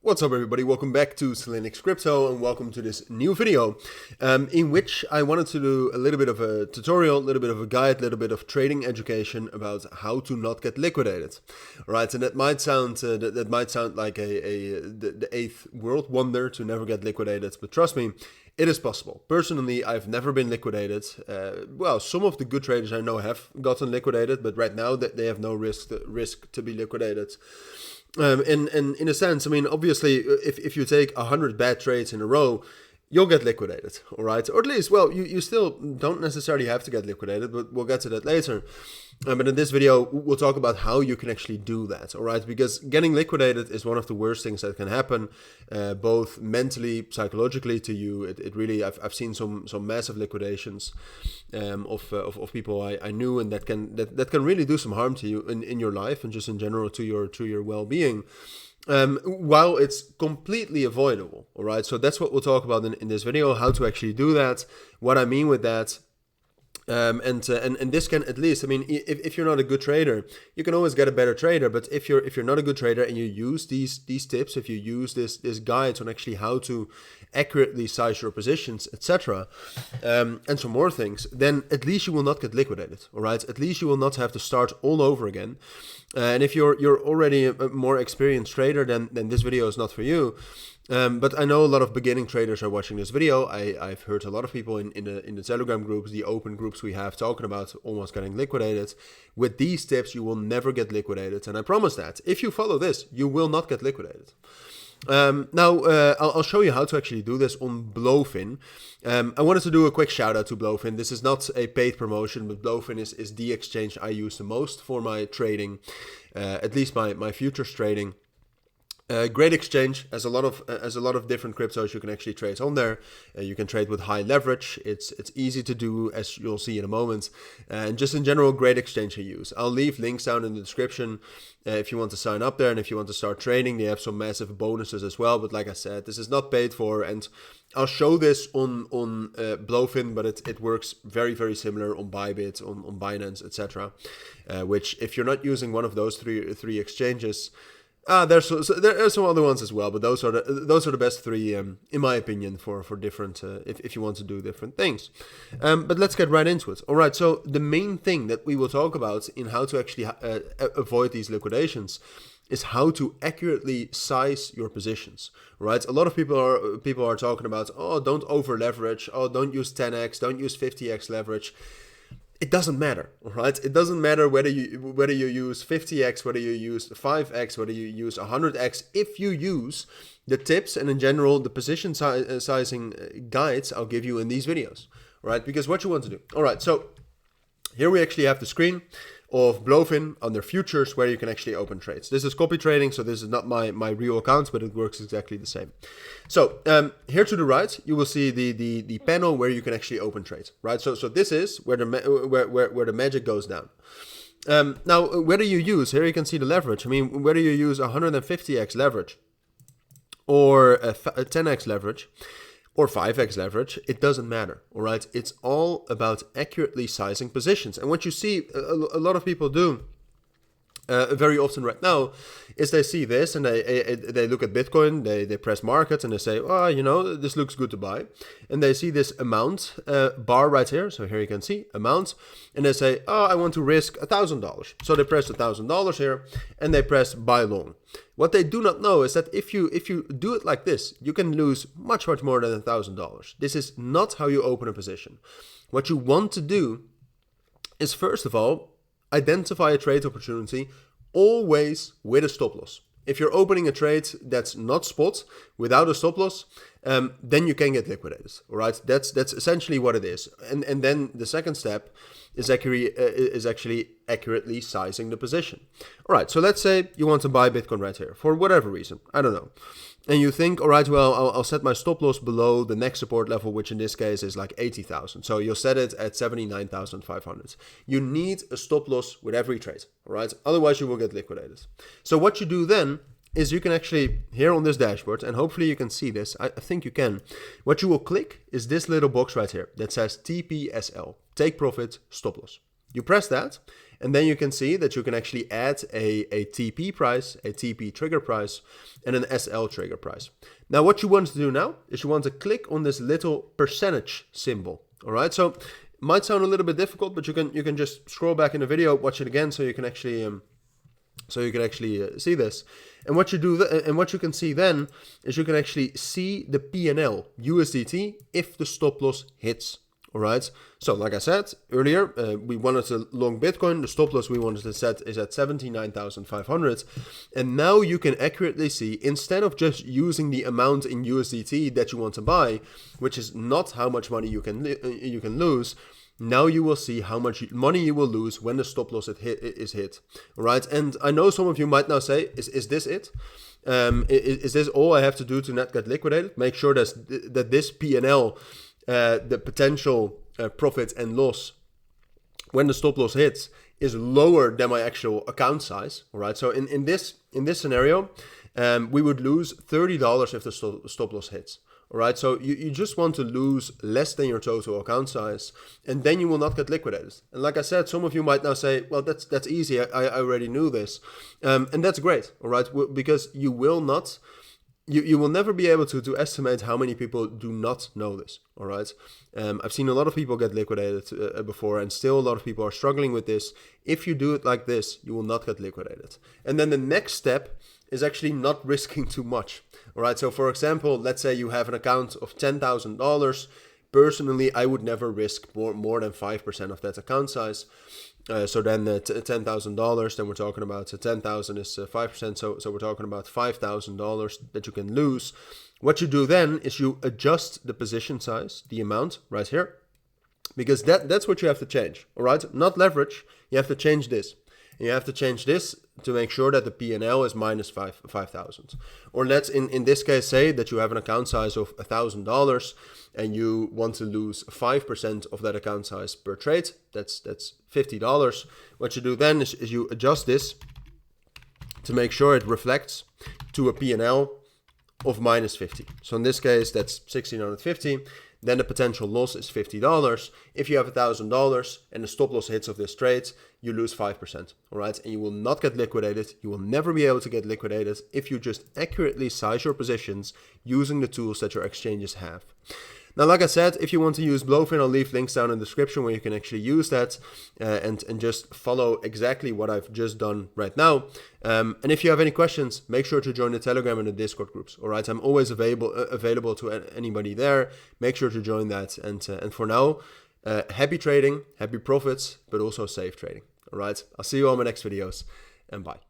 What's up everybody, welcome back to Cilinix Crypto and welcome to this new video in which I wanted to do a little bit of a tutorial, a little bit of a guide, a little bit of trading education about how to not get liquidated. Right, and that might sound like the eighth world wonder to never get liquidated, but trust me, it is possible. Personally, I've never been liquidated. Well, some of the good traders I know have gotten liquidated, but right now they have no risk to be liquidated. And in a sense, I mean, obviously, if you take 100 bad trades in a row, you'll get liquidated, all right? Or at least, well, you still don't necessarily have to get liquidated, but we'll get to that later. But in this video, we'll talk about how you can actually do that, all right? Because getting liquidated is one of the worst things that can happen, both mentally, psychologically to you. It really, I've seen some massive liquidations of people I knew, and that can really do some harm to you in your life and just in general to your well-being. While it's completely avoidable, all right? So that's what we'll talk about in this video, how to actually do that, what I mean with that. And this can, at least, I mean, if you're not a good trader, you can always get a better trader. But if you're not a good trader and you use these tips, if you use this guides on actually how to accurately size your positions, etc., and some more things, then at least you will not get liquidated. All right, at least you will not have to start all over again. And if you're already a more experienced trader, then this video is not for you. But I know a lot of beginning traders are watching this video. I've heard a lot of people in the Telegram groups, the open groups we have, talking about almost getting liquidated. With these tips, you will never get liquidated. And I promise that. If you follow this, you will not get liquidated. Now, I'll show you how to actually do this on Blofin. I wanted to do a quick shout out to Blofin. This is not a paid promotion, but Blofin is the exchange I use the most for my trading, at least my futures trading. Great exchange, as a lot of different cryptos you can actually trade on there. You can trade with high leverage. It's easy to do, as you'll see in a moment, and just in general, great exchange to use. I'll leave links down in the description if you want to sign up there, and if you want to start trading. They have some massive bonuses as well, but like I said, this is not paid for, and I'll show this on Blofin, but it works very, very similar on Bybit, on Binance, etc. Which, if you're not using one of those three exchanges, there are some other ones as well, but those are the best three, in my opinion, for different if you want to do different things. But let's get right into it. All right. So the main thing that we will talk about in how to actually avoid these liquidations is how to accurately size your positions. Right. A lot of people are talking about, oh, don't over leverage. Oh, don't use 10x. Don't use 50x leverage. It doesn't matter, right? It doesn't matter whether you use 50x, whether you use 5x, whether you use 100x. If you use the tips and in general the position sizing guides I'll give you in these videos, right? Because what you want to do. All right, so here we actually have the screen of Blofin under futures where you can actually open trades. This is copy trading, so this is not my real account, but it works exactly the same. So here to the right, you will see the panel where you can actually open trades, right? So this is where the magic goes down. Now, whether you use, here you can see the leverage. I mean, whether you use 150x leverage or a 10x leverage, or 5x leverage, it doesn't matter, all right? It's all about accurately sizing positions. And what you see a lot of people do very often right now is they see this and they look at Bitcoin, they press market and they say, oh, you know, this looks good to buy. And they see this amount bar right here. So here you can see amount. And they say, oh, I want to risk $1,000. So they press $1,000 here and they press buy long. What they do not know is that if you do it like this, you can lose much more than $1,000. This is not how you open a position. What you want to do is, first of all, identify a trade opportunity, always with a stop loss. If you're opening a trade that's not spot, without a stop loss, then you can get liquidated. All right, that's essentially what it is. And then the second step is actually accurately sizing the position. All right, so let's say you want to buy Bitcoin right here for whatever reason, I don't know. And you think, all right, well, I'll set my stop loss below the next support level, which in this case is like 80,000. So you'll set it at 79,500. You need a stop loss with every trade, all right? Otherwise, you will get liquidated. So what you do then is you can actually, here on this dashboard, and hopefully you can see this, I think you can, what you will click is this little box right here that says TPSL, take profit, stop loss. You press that, And then you can see that you can actually add a TP price, a TP trigger price, and an SL trigger price. Now what you want to do now is you want to click on this little percentage symbol. All right, so it might sound a little bit difficult, but you can just scroll back in the video, watch it again, so you can actually see this. And what you do, and what you can see then is you can actually see the P&L USDT if the stop loss hits. All right. So like I said earlier, we wanted to long Bitcoin. The stop loss we wanted to set is at 79,500. And now you can accurately see, instead of just using the amount in USDT that you want to buy, which is not how much money you can lose. Now you will see how much money you will lose when the stop loss is hit. All right. And I know some of you might now say, is this it? Is this all I have to do to not get liquidated? Make sure that this P&L, the potential profit and loss when the stop loss hits, is lower than my actual account size. All right. So in this scenario, we would lose $30 if the stop loss hits. All right, so you just want to lose less than your total account size, and then you will not get liquidated. And like I said, some of you might now say, well, that's easy. I already knew this. And that's great, all right, because you will never be able to estimate how many people do not know this, all right? I've seen a lot of people get liquidated before, and still a lot of people are struggling with this. If you do it like this, you will not get liquidated. And then the next step is actually not risking too much. All right, so for example, let's say you have an account of $10,000. Personally, I would never risk more than 5% of that account size. So then $10,000, then we're talking about 10,000 is 5%. So we're talking about $5,000 that you can lose. What you do then is you adjust the position size, the amount right here, because that's what you have to change. All right, not leverage. You have to change this. And you have to change this to make sure that the P&L is minus 5,000. Or let's in this case say that you have an account size of $1,000 and you want to lose 5% of that account size per trade. That's $50. What you do then is you adjust this to make sure it reflects to a P&L of minus 50. So in this case, that's 1,650. Then the potential loss is $50. If you have $1,000 and the stop loss hits of this trade, you lose 5%. All right, and you will not get liquidated. You will never be able to get liquidated if you just accurately size your positions using the tools that your exchanges have. Now, like I said, if you want to use Blofin, I'll leave links down in the description where you can actually use that and just follow exactly what I've just done right now. And if you have any questions, make sure to join the Telegram and the Discord groups. All right, I'm always available to anybody there. Make sure to join that. And for now, happy trading, happy profits, but also safe trading. All right, I'll see you on my next videos, and bye.